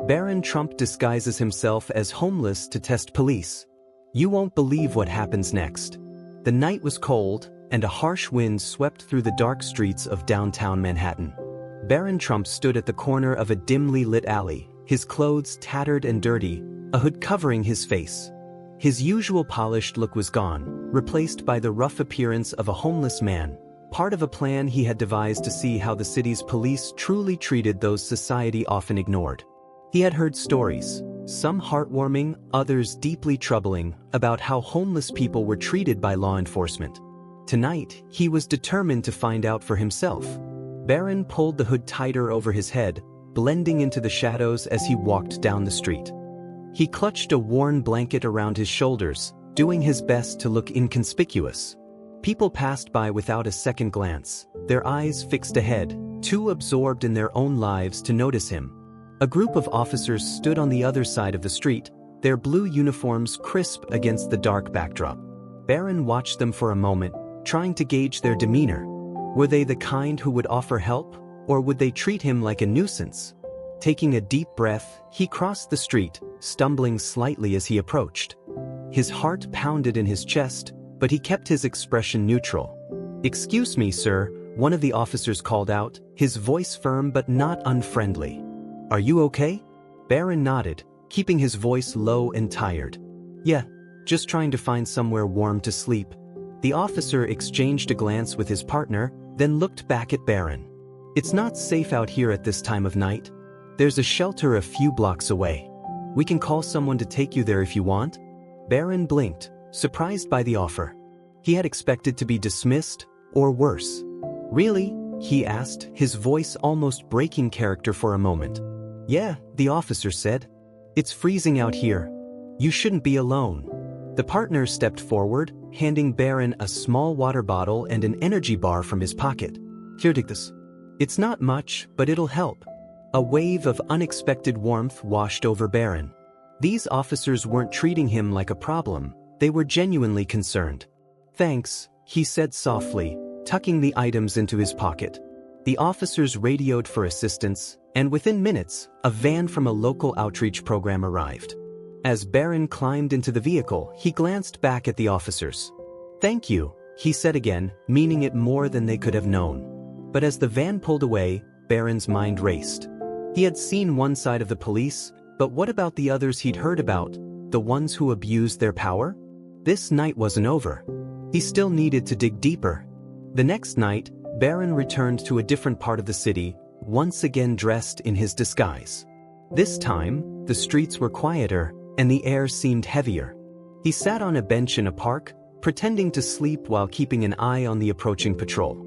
Barron Trump disguises himself as homeless to test police. You won't believe what happens next. The night was cold, and a harsh wind swept through the dark streets of downtown Manhattan. Barron Trump stood at the corner of a dimly lit alley, his clothes tattered and dirty, a hood covering his face. His usual polished look was gone, replaced by the rough appearance of a homeless man, part of a plan he had devised to see how the city's police truly treated those society often ignored. He had heard stories, some heartwarming, others deeply troubling, about how homeless people were treated by law enforcement. Tonight, he was determined to find out for himself. Barron pulled the hood tighter over his head, blending into the shadows as he walked down the street. He clutched a worn blanket around his shoulders, doing his best to look inconspicuous. People passed by without a second glance, their eyes fixed ahead, too absorbed in their own lives to notice him. A group of officers stood on the other side of the street, their blue uniforms crisp against the dark backdrop. Barron watched them for a moment, trying to gauge their demeanor. Were they the kind who would offer help, or would they treat him like a nuisance? Taking a deep breath, he crossed the street, stumbling slightly as he approached. His heart pounded in his chest, but he kept his expression neutral. "Excuse me, sir," one of the officers called out, his voice firm but not unfriendly. "Are you okay?" Barron nodded, keeping his voice low and tired. "Yeah, just trying to find somewhere warm to sleep." The officer exchanged a glance with his partner, then looked back at Barron. "It's not safe out here at this time of night. There's a shelter a few blocks away. We can call someone to take you there if you want." Barron blinked, surprised by the offer. He had expected to be dismissed, or worse. "Really?" he asked, his voice almost breaking character for a moment. "Yeah," the officer said. "It's freezing out here. You shouldn't be alone." The partner stepped forward, handing Barron a small water bottle and an energy bar from his pocket. "Here, take this. It's not much, but it'll help." A wave of unexpected warmth washed over Barron. These officers weren't treating him like a problem, they were genuinely concerned. "Thanks," he said softly, tucking the items into his pocket. The officers radioed for assistance, and within minutes, a van from a local outreach program arrived. As Barron climbed into the vehicle, he glanced back at the officers. "Thank you," he said again, meaning it more than they could have known. But as the van pulled away, Barron's mind raced. He had seen one side of the police, but what about the others he'd heard about, the ones who abused their power? This night wasn't over. He still needed to dig deeper. The next night, Barron returned to a different part of the city, once again dressed in his disguise. This time, the streets were quieter, and the air seemed heavier. He sat on a bench in a park, pretending to sleep while keeping an eye on the approaching patrol.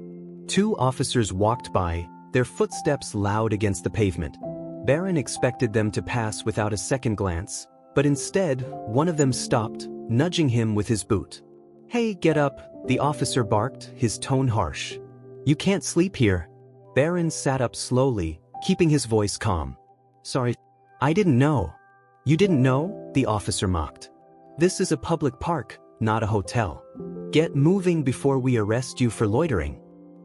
Two officers walked by, their footsteps loud against the pavement. Barron expected them to pass without a second glance, but instead, one of them stopped, nudging him with his boot. "Hey, get up," the officer barked, his tone harsh. "You can't sleep here." Barron sat up slowly, keeping his voice calm. "Sorry, I didn't know." "You didn't know?" the officer mocked. "This is a public park, not a hotel. Get moving before we arrest you for loitering."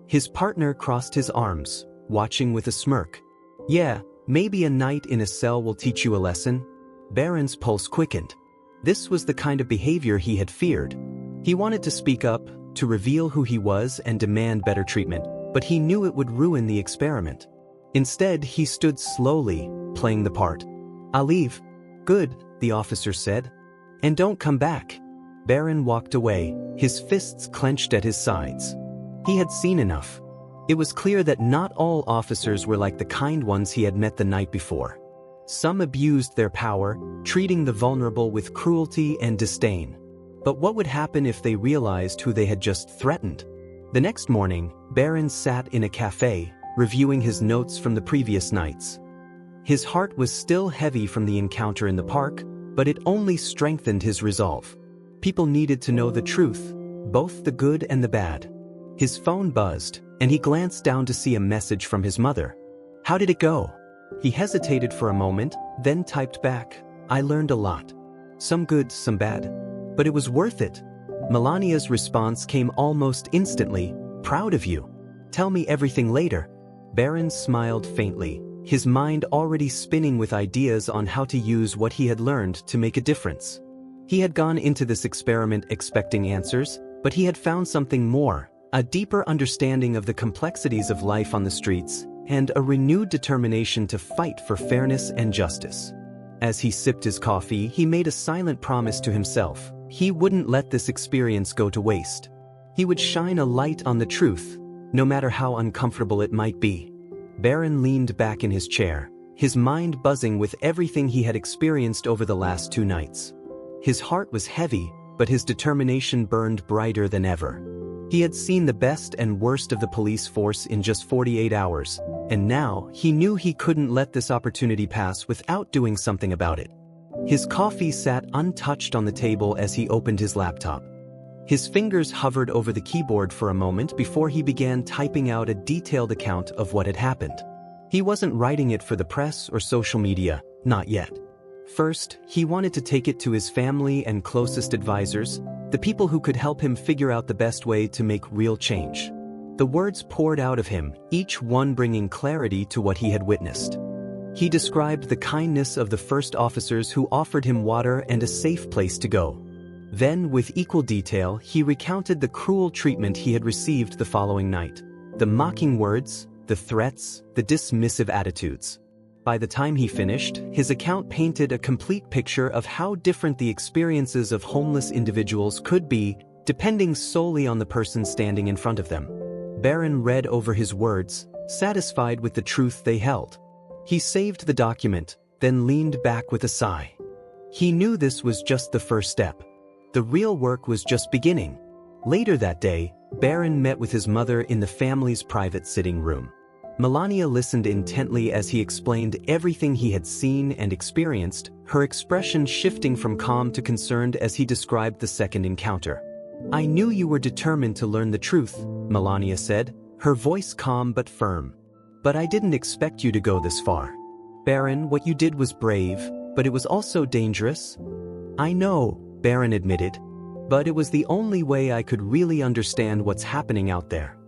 His partner crossed his arms, watching with a smirk. "Yeah, maybe a night in a cell will teach you a lesson." Barron's pulse quickened. This was the kind of behavior he had feared. He wanted to speak up, to reveal who he was and demand better treatment, but he knew it would ruin the experiment. Instead, he stood slowly, playing the part. "I'll leave." "Good," the officer said. "And don't come back." Barron walked away, his fists clenched at his sides. He had seen enough. It was clear that not all officers were like the kind ones he had met the night before. Some abused their power, treating the vulnerable with cruelty and disdain. But what would happen if they realized who they had just threatened? The next morning, Barron sat in a cafe, reviewing his notes from the previous nights. His heart was still heavy from the encounter in the park, but it only strengthened his resolve. People needed to know the truth, both the good and the bad. His phone buzzed, and he glanced down to see a message from his mother. "How did it go?" He hesitated for a moment, then typed back, "I learned a lot. Some good, some bad. But it was worth it." Melania's response came almost instantly, "Proud of you. Tell me everything later." Barron smiled faintly, his mind already spinning with ideas on how to use what he had learned to make a difference. He had gone into this experiment expecting answers, but he had found something more, a deeper understanding of the complexities of life on the streets, and a renewed determination to fight for fairness and justice. As he sipped his coffee, he made a silent promise to himself. He wouldn't let this experience go to waste. He would shine a light on the truth, no matter how uncomfortable it might be. Barron leaned back in his chair, his mind buzzing with everything he had experienced over the last 2 nights. His heart was heavy, but his determination burned brighter than ever. He had seen the best and worst of the police force in just 48 hours, and now he knew he couldn't let this opportunity pass without doing something about it. His coffee sat untouched on the table as he opened his laptop. His fingers hovered over the keyboard for a moment before he began typing out a detailed account of what had happened. He wasn't writing it for the press or social media, not yet. First, he wanted to take it to his family and closest advisors, the people who could help him figure out the best way to make real change. The words poured out of him, each one bringing clarity to what he had witnessed. He described the kindness of the first officers who offered him water and a safe place to go. Then, with equal detail, he recounted the cruel treatment he had received the following night. The mocking words, the threats, the dismissive attitudes. By the time he finished, his account painted a complete picture of how different the experiences of homeless individuals could be, depending solely on the person standing in front of them. Barron read over his words, satisfied with the truth they held. He saved the document, then leaned back with a sigh. He knew this was just the first step. The real work was just beginning. Later that day, Barron met with his mother in the family's private sitting room. Melania listened intently as he explained everything he had seen and experienced, her expression shifting from calm to concerned as he described the second encounter. "I knew you were determined to learn the truth," Melania said, her voice calm but firm. "But I didn't expect you to go this far. Barron, what you did was brave, but it was also dangerous." "I know," Barron admitted, "but it was the only way I could really understand what's happening out there.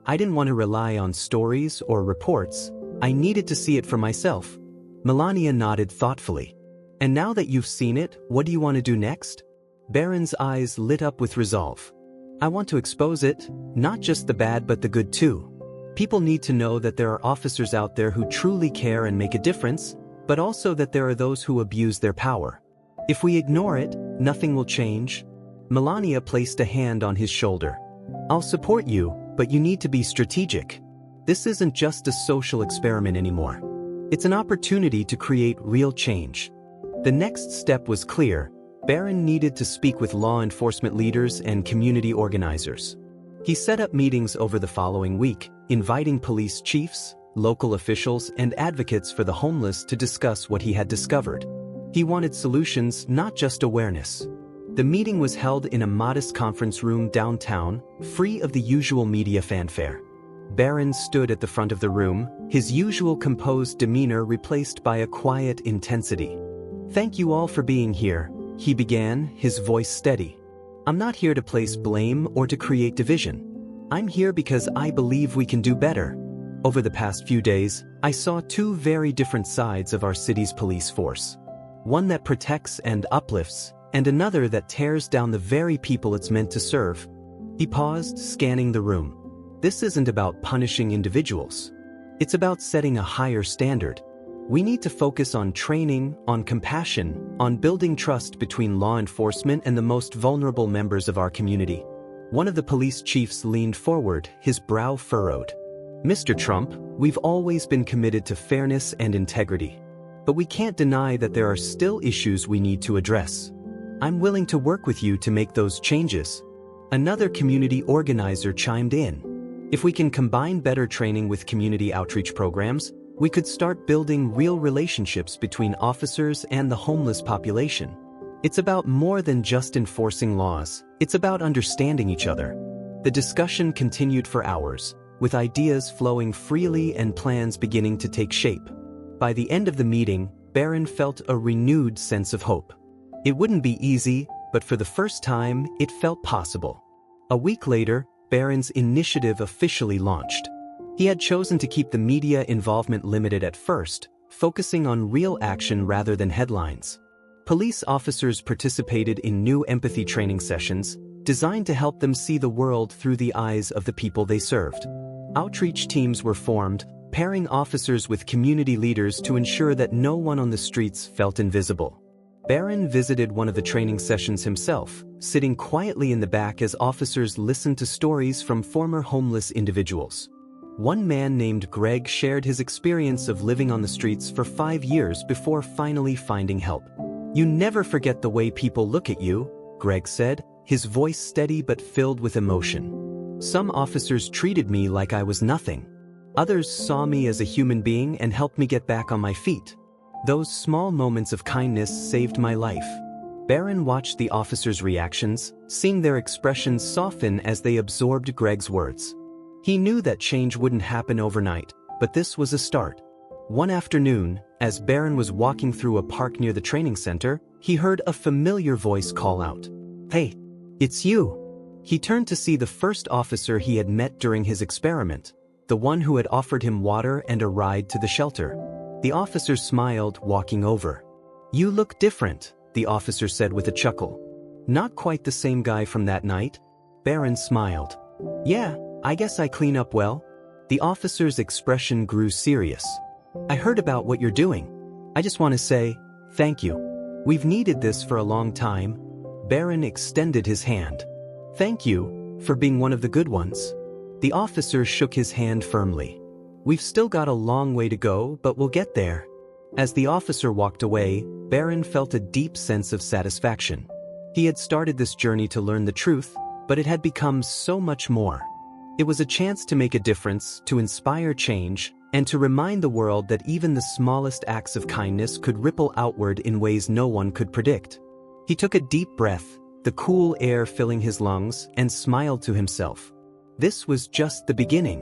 I didn't want to rely on stories or reports. I needed to see it for myself." Melania nodded thoughtfully. "And now that you've seen it, what do you want to do next?" Barron's eyes lit up with resolve. "I want to expose it, not just the bad but the good too. People need to know that there are officers out there who truly care and make a difference, but also that there are those who abuse their power. If we ignore it, nothing will change." Melania placed a hand on his shoulder. "I'll support you, but you need to be strategic. This isn't just a social experiment anymore. It's an opportunity to create real change." The next step was clear. Barron needed to speak with law enforcement leaders and community organizers. He set up meetings over the following week, inviting police chiefs, local officials, and advocates for the homeless to discuss what he had discovered. He wanted solutions, not just awareness. The meeting was held in a modest conference room downtown, free of the usual media fanfare. Barron stood at the front of the room, his usual composed demeanor replaced by a quiet intensity. "Thank you all for being here," he began, his voice steady. "I'm not here to place blame or to create division. I'm here because I believe we can do better." Over the past few days, I saw 2 very different sides of our city's police force. One that protects and uplifts, and another that tears down the very people it's meant to serve. He paused, scanning the room. "This isn't about punishing individuals. It's about setting a higher standard. We need to focus on training, on compassion, on building trust between law enforcement and the most vulnerable members of our community." One of the police chiefs leaned forward, his brow furrowed. "Mr. Trump, we've always been committed to fairness and integrity. But we can't deny that there are still issues we need to address. I'm willing to work with you to make those changes." Another community organizer chimed in. "If we can combine better training with community outreach programs, we could start building real relationships between officers and the homeless population. It's about more than just enforcing laws, it's about understanding each other." The discussion continued for hours, with ideas flowing freely and plans beginning to take shape. By the end of the meeting, Barron felt a renewed sense of hope. It wouldn't be easy, but for the first time, it felt possible. A week later, Barron's initiative officially launched. He had chosen to keep the media involvement limited at first, focusing on real action rather than headlines. Police officers participated in new empathy training sessions, designed to help them see the world through the eyes of the people they served. Outreach teams were formed, pairing officers with community leaders to ensure that no one on the streets felt invisible. Barron visited one of the training sessions himself, sitting quietly in the back as officers listened to stories from former homeless individuals. One man named Greg shared his experience of living on the streets for 5 years before finally finding help. "You never forget the way people look at you," Greg said, his voice steady but filled with emotion. "Some officers treated me like I was nothing. Others saw me as a human being and helped me get back on my feet. Those small moments of kindness saved my life." Barron watched the officers' reactions, seeing their expressions soften as they absorbed Greg's words. He knew that change wouldn't happen overnight, but this was a start. One afternoon, as Barron was walking through a park near the training center, he heard a familiar voice call out, "Hey, it's you." He turned to see the first officer he had met during his experiment, the one who had offered him water and a ride to the shelter. The officer smiled, walking over. "You look different," the officer said with a chuckle. "Not quite the same guy from that night?" Barron smiled. "Yeah, I guess I clean up well." The officer's expression grew serious. "I heard about what you're doing. I just want to say, thank you. We've needed this for a long time." Barron extended his hand. "Thank you for being one of the good ones." The officer shook his hand firmly. "We've still got a long way to go, but we'll get there." As the officer walked away, Barron felt a deep sense of satisfaction. He had started this journey to learn the truth, but it had become so much more. It was a chance to make a difference, to inspire change, and to remind the world that even the smallest acts of kindness could ripple outward in ways no one could predict. He took a deep breath, the cool air filling his lungs, and smiled to himself. This was just the beginning.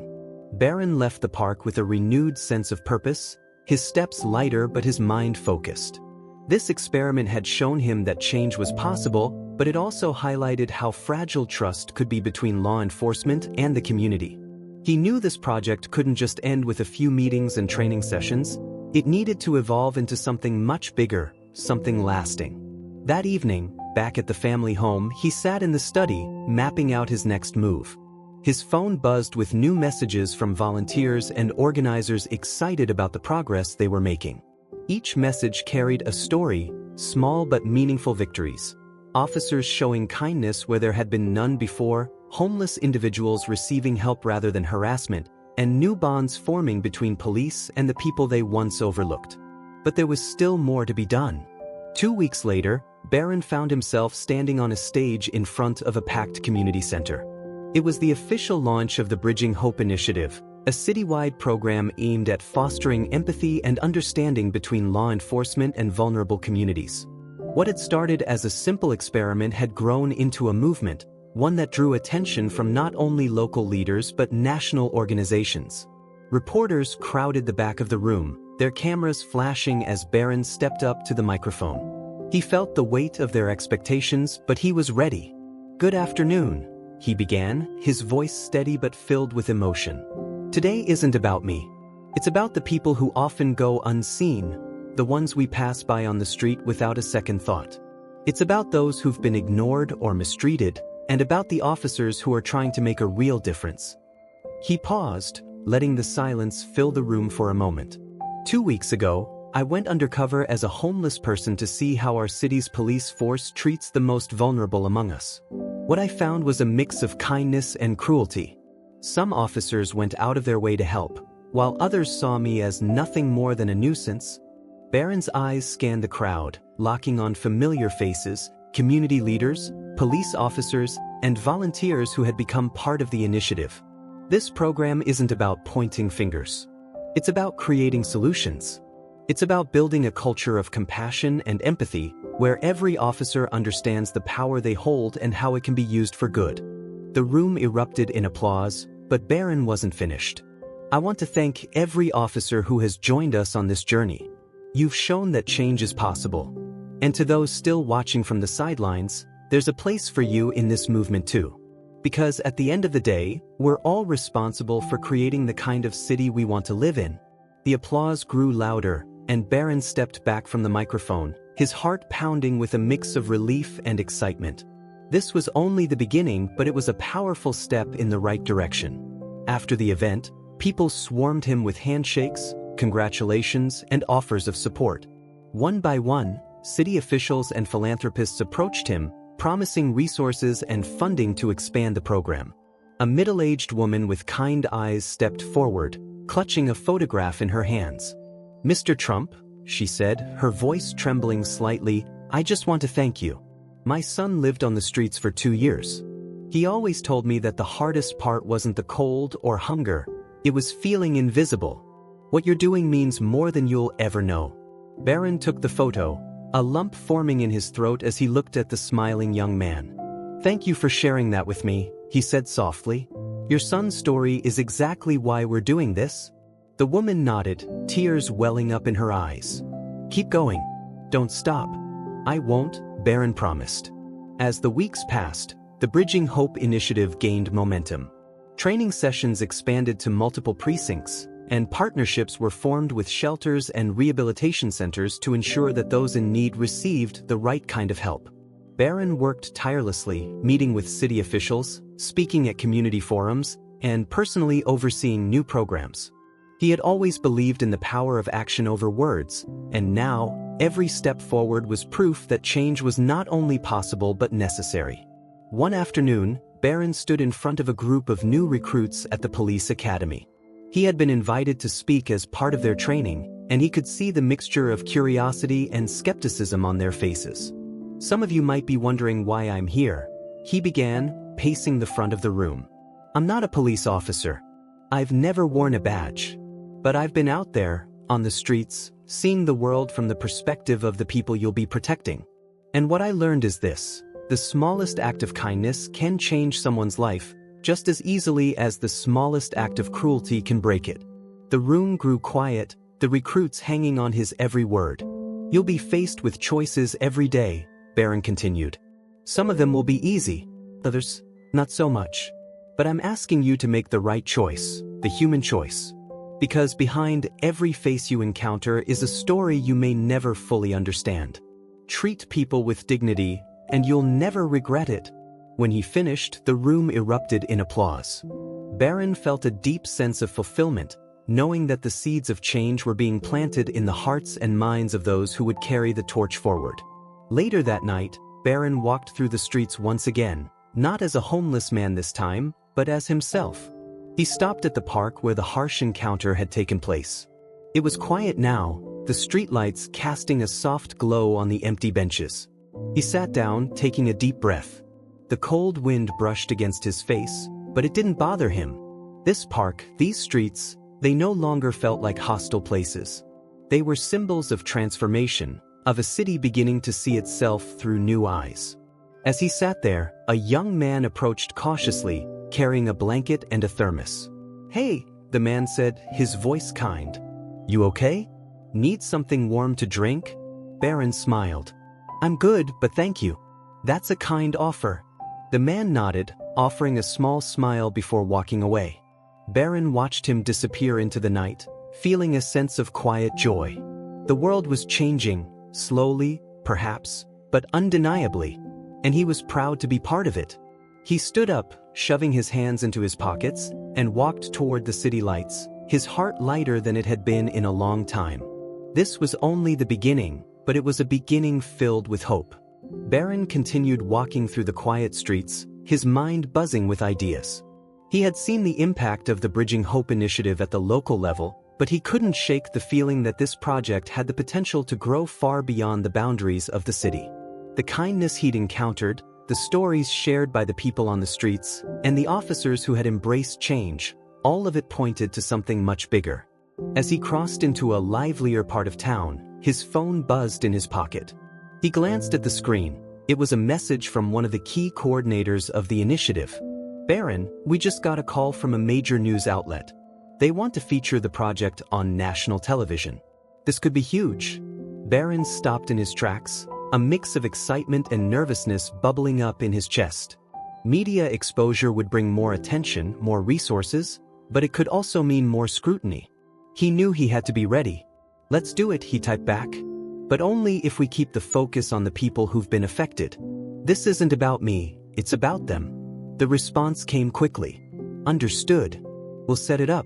Barron left the park with a renewed sense of purpose, his steps lighter but his mind focused. This experiment had shown him that change was possible, but it also highlighted how fragile trust could be between law enforcement and the community. He knew this project couldn't just end with a few meetings and training sessions. It needed to evolve into something much bigger, something lasting. That evening, back at the family home, he sat in the study, mapping out his next move. His phone buzzed with new messages from volunteers and organizers excited about the progress they were making. Each message carried a story, small but meaningful victories. Officers showing kindness where there had been none before, homeless individuals receiving help rather than harassment, and new bonds forming between police and the people they once overlooked. But there was still more to be done. 2 weeks later, Barron found himself standing on a stage in front of a packed community center. It was the official launch of the Bridging Hope Initiative, a citywide program aimed at fostering empathy and understanding between law enforcement and vulnerable communities. What had started as a simple experiment had grown into a movement, one that drew attention from not only local leaders but national organizations. Reporters crowded the back of the room, their cameras flashing as Barron stepped up to the microphone. He felt the weight of their expectations, but he was ready. "Good afternoon," he began, his voice steady but filled with emotion. "Today isn't about me. It's about the people who often go unseen, the ones we pass by on the street without a second thought. It's about those who've been ignored or mistreated, and about the officers who are trying to make a real difference." He paused, letting the silence fill the room for a moment. 2 weeks ago, I went undercover as a homeless person to see how our city's police force treats the most vulnerable among us. What I found was a mix of kindness and cruelty. Some officers went out of their way to help, while others saw me as nothing more than a nuisance. Barron's eyes scanned the crowd, locking on familiar faces, community leaders, police officers, and volunteers who had become part of the initiative. This program isn't about pointing fingers. It's about creating solutions. It's about building a culture of compassion and empathy, where every officer understands the power they hold and how it can be used for good. The room erupted in applause, but Barron wasn't finished. "I want to thank every officer who has joined us on this journey. You've shown that change is possible. And to those still watching from the sidelines, there's a place for you in this movement too. Because at the end of the day, we're all responsible for creating the kind of city we want to live in. The applause grew louder, and Barron stepped back from the microphone, his heart pounding with a mix of relief and excitement. This was only the beginning, but it was a powerful step in the right direction. After the event, people swarmed him with handshakes, congratulations, and offers of support. One by one, city officials and philanthropists approached him, promising resources and funding to expand the program. A middle-aged woman with kind eyes stepped forward, clutching a photograph in her hands. "Mr. Trump," she said, her voice trembling slightly, "I just want to thank you. My son lived on the streets for 2 years. He always told me that the hardest part wasn't the cold or hunger, it was feeling invisible. What you're doing means more than you'll ever know." Barron took the photo, a lump forming in his throat as he looked at the smiling young man. "Thank you for sharing that with me," he said softly. "Your son's story is exactly why we're doing this." The woman nodded, tears welling up in her eyes. "Keep going. Don't stop." "I won't," Barron promised. As the weeks passed, the Bridging Hope initiative gained momentum. Training sessions expanded to multiple precincts, and partnerships were formed with shelters and rehabilitation centers to ensure that those in need received the right kind of help. Barron worked tirelessly, meeting with city officials, speaking at community forums, and personally overseeing new programs. He had always believed in the power of action over words, and now, every step forward was proof that change was not only possible but necessary. One afternoon, Barron stood in front of a group of new recruits at the police academy. He had been invited to speak as part of their training, and he could see the mixture of curiosity and skepticism on their faces. "Some of you might be wondering why I'm here," he began, pacing the front of the room. "I'm not a police officer. I've never worn a badge. But I've been out there, on the streets, seeing the world from the perspective of the people you'll be protecting. And what I learned is this: the smallest act of kindness can change someone's life, just as easily as the smallest act of cruelty can break it." The room grew quiet, the recruits hanging on his every word. "You'll be faced with choices every day," Barron continued. "Some of them will be easy, others, not so much. But I'm asking you to make the right choice, the human choice. Because behind every face you encounter is a story you may never fully understand. Treat people with dignity, and you'll never regret it." When he finished, the room erupted in applause. Barron felt a deep sense of fulfillment, knowing that the seeds of change were being planted in the hearts and minds of those who would carry the torch forward. Later that night, Barron walked through the streets once again, not as a homeless man this time, but as himself. He stopped at the park where the harsh encounter had taken place. It was quiet now, the streetlights casting a soft glow on the empty benches. He sat down, taking a deep breath. The cold wind brushed against his face, but it didn't bother him. This park, these streets, they no longer felt like hostile places. They were symbols of transformation, of a city beginning to see itself through new eyes. As he sat there, a young man approached cautiously, carrying a blanket and a thermos. "Hey," the man said, his voice kind. "You okay? Need something warm to drink?" Barron smiled. "I'm good, but thank you. That's a kind offer." The man nodded, offering a small smile before walking away. Barron watched him disappear into the night, feeling a sense of quiet joy. The world was changing, slowly, perhaps, but undeniably, and he was proud to be part of it. He stood up, shoving his hands into his pockets, and walked toward the city lights, his heart lighter than it had been in a long time. This was only the beginning, but it was a beginning filled with hope. Barron continued walking through the quiet streets, his mind buzzing with ideas. He had seen the impact of the Bridging Hope initiative at the local level, but he couldn't shake the feeling that this project had the potential to grow far beyond the boundaries of the city. The kindness he'd encountered, the stories shared by the people on the streets, and the officers who had embraced change, all of it pointed to something much bigger. As he crossed into a livelier part of town, his phone buzzed in his pocket. He glanced at the screen. It was a message from one of the key coordinators of the initiative. "Barron, we just got a call from a major news outlet. They want to feature the project on national television. This could be huge." Barron stopped in his tracks, a mix of excitement and nervousness bubbling up in his chest. Media exposure would bring more attention, more resources, but it could also mean more scrutiny. He knew he had to be ready. "Let's do it," he typed back. "But only if we keep the focus on the people who've been affected. This isn't about me, it's about them." The response came quickly. "Understood. We'll set it up."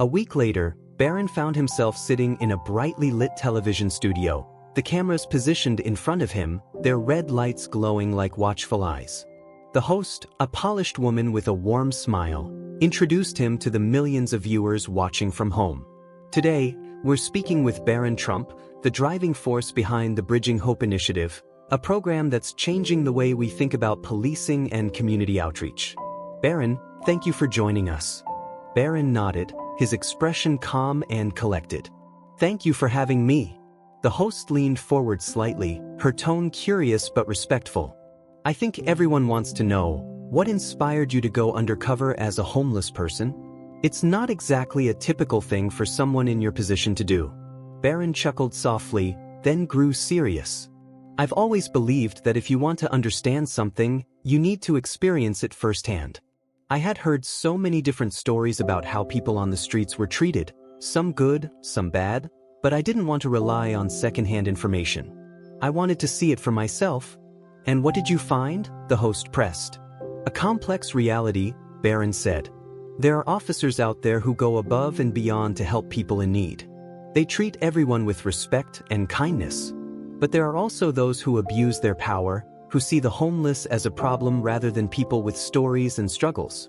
A week later, Barron found himself sitting in a brightly lit television studio, the cameras positioned in front of him, their red lights glowing like watchful eyes. The host, a polished woman with a warm smile, introduced him to the millions of viewers watching from home. "Today, we're speaking with Barron Trump, the driving force behind the Bridging Hope Initiative, a program that's changing the way we think about policing and community outreach. Barron, thank you for joining us." Barron nodded, his expression calm and collected. "Thank you for having me." The host leaned forward slightly, her tone curious but respectful. "I think everyone wants to know, what inspired you to go undercover as a homeless person? It's not exactly a typical thing for someone in your position to do." Barron chuckled softly, then grew serious. "I've always believed that if you want to understand something, you need to experience it firsthand. I had heard so many different stories about how people on the streets were treated, some good, some bad, but I didn't want to rely on secondhand information. I wanted to see it for myself." "And what did you find?" the host pressed. "A complex reality," Barron said. "There are officers out there who go above and beyond to help people in need. They treat everyone with respect and kindness. But there are also those who abuse their power, who see the homeless as a problem rather than people with stories and struggles.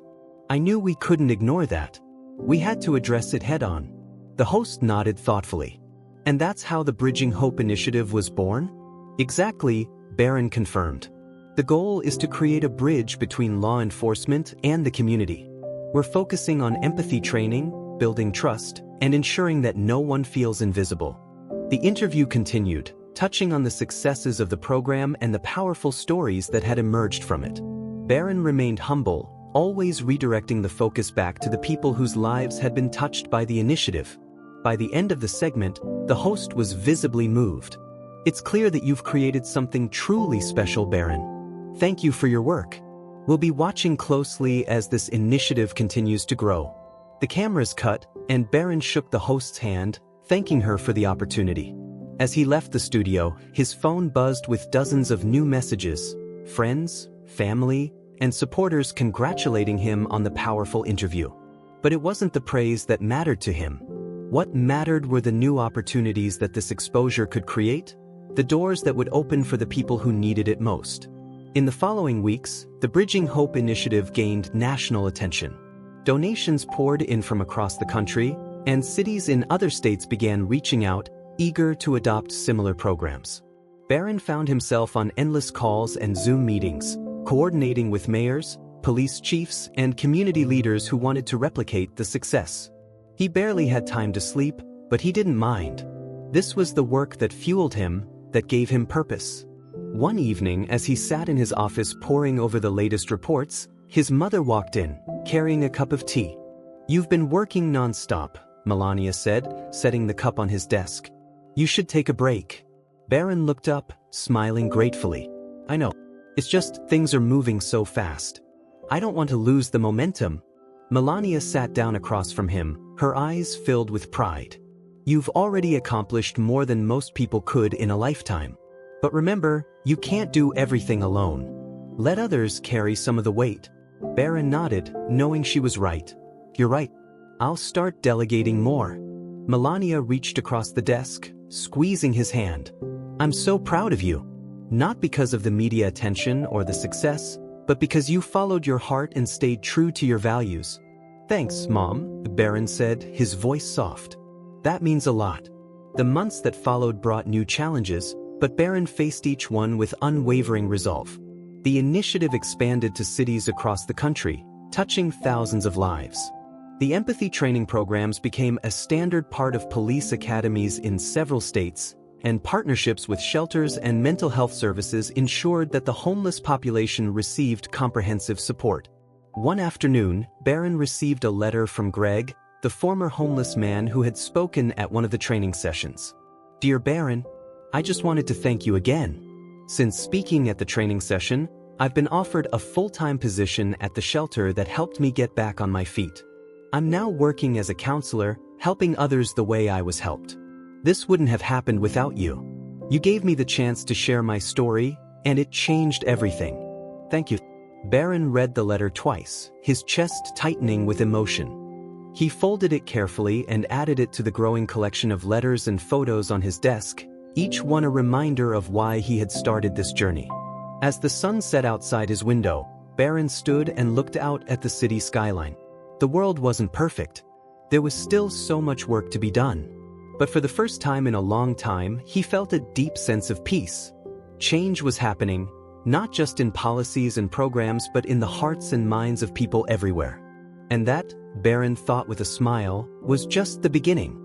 I knew we couldn't ignore that. We had to address it head-on." The host nodded thoughtfully. "And that's how the Bridging Hope Initiative was born?" "Exactly," Barron confirmed. "The goal is to create a bridge between law enforcement and the community. We're focusing on empathy training, building trust, and ensuring that no one feels invisible." The interview continued, touching on the successes of the program and the powerful stories that had emerged from it. Barron remained humble, always redirecting the focus back to the people whose lives had been touched by the initiative. By the end of the segment, the host was visibly moved. "It's clear that you've created something truly special, Barron. Thank you for your work. We'll be watching closely as this initiative continues to grow." The cameras cut, and Barron shook the host's hand, thanking her for the opportunity. As he left the studio, his phone buzzed with dozens of new messages, friends, family, and supporters congratulating him on the powerful interview. But it wasn't the praise that mattered to him. What mattered were the new opportunities that this exposure could create, the doors that would open for the people who needed it most. In the following weeks, the Bridging Hope Initiative gained national attention. Donations poured in from across the country, and cities in other states began reaching out, eager to adopt similar programs. Barron found himself on endless calls and Zoom meetings, coordinating with mayors, police chiefs, and community leaders who wanted to replicate the success. He barely had time to sleep, but he didn't mind. This was the work that fueled him, that gave him purpose. One evening, as he sat in his office poring over the latest reports, his mother walked in, carrying a cup of tea. "You've been working non-stop," Melania said, setting the cup on his desk. "You should take a break." Barron looked up, smiling gratefully. "I know. It's just things are moving so fast. I don't want to lose the momentum." Melania sat down across from him, her eyes filled with pride. "You've already accomplished more than most people could in a lifetime. But remember, you can't do everything alone. Let others carry some of the weight." Barron nodded, knowing she was right. "You're right. I'll start delegating more." Melania reached across the desk, squeezing his hand. "I'm so proud of you. Not because of the media attention or the success, but because you followed your heart and stayed true to your values." "Thanks, Mom," Barron said, his voice soft. "That means a lot." The months that followed brought new challenges, but Barron faced each one with unwavering resolve. The initiative expanded to cities across the country, touching thousands of lives. The empathy training programs became a standard part of police academies in several states, and partnerships with shelters and mental health services ensured that the homeless population received comprehensive support. One afternoon, Barron received a letter from Greg, the former homeless man who had spoken at one of the training sessions. "Dear Barron, I just wanted to thank you again. Since speaking at the training session, I've been offered a full-time position at the shelter that helped me get back on my feet. I'm now working as a counselor, helping others the way I was helped. This wouldn't have happened without you. You gave me the chance to share my story, and it changed everything. Thank you. Barron read the letter twice, his chest tightening with emotion. He folded it carefully and added it to the growing collection of letters and photos on his desk, each one a reminder of why he had started this journey. As the sun set outside his window, Barron stood and looked out at the city skyline. The world wasn't perfect. There was still so much work to be done. But for the first time in a long time, he felt a deep sense of peace. Change was happening, not just in policies and programs but in the hearts and minds of people everywhere. And that, Barron thought with a smile, was just the beginning.